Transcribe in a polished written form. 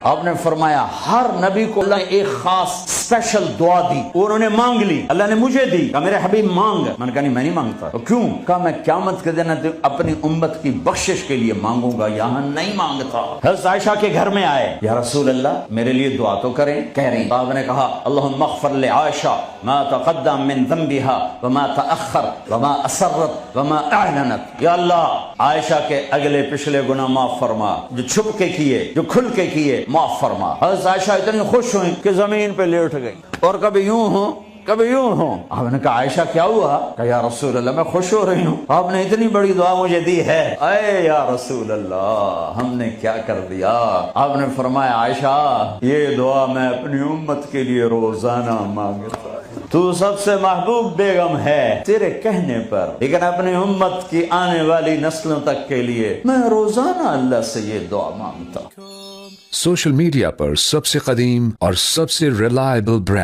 آپ نے فرمایا ہر نبی کو اللہ نے ایک خاص اسپیشل دعا دی، انہوں نے مانگ لی، اللہ نے مجھے دی، کہا میرے حبیب مانگ۔ میں نے کہا نہیں میں نہیں مانگتا۔ کیوں؟ کہا میں قیامت کے دن اپنی امت کی بخشش کے لیے مانگوں گا، یہاں نہیں مانگتا۔ حضرت عائشہ کے گھر میں آئے، یا رسول اللہ میرے لیے دعا تو کریں۔ کہہ رہی، آپ نے کہا اللہم اغفر لعائشہ ما تقدم من ذنبها وما تأخر وما اسرت وما اعلنت۔ یا اللہ عائشہ کے اگلے پچھلے گناہ معاف فرما، جو چھپ کے کیے جو کھل کے کیے معاف فرما۔ حضرت عائشہ اتنی خوش ہوئیں کہ زمین پہ لیٹ گئی، اور کبھی یوں ہوں کبھی یوں ہوں۔ آپ نے کہا عائشہ کیا ہوا؟ کہ یا رسول اللہ میں خوش ہو رہی ہوں، آپ نے اتنی بڑی دعا مجھے دی ہے۔ اے یا رسول اللہ ہم نے کیا کر دیا؟ آپ نے فرمایا عائشہ یہ دعا میں اپنی امت کے لیے روزانہ مانگتا، تو سب سے محبوب بیگم ہے تیرے کہنے پر، لیکن اپنی امت کی آنے والی نسلوں تک کے لیے میں روزانہ اللہ سے یہ دعا مانگتا۔ سوشل میڈیا پر سب سے قدیم اور سب سے ریلائبل برانڈ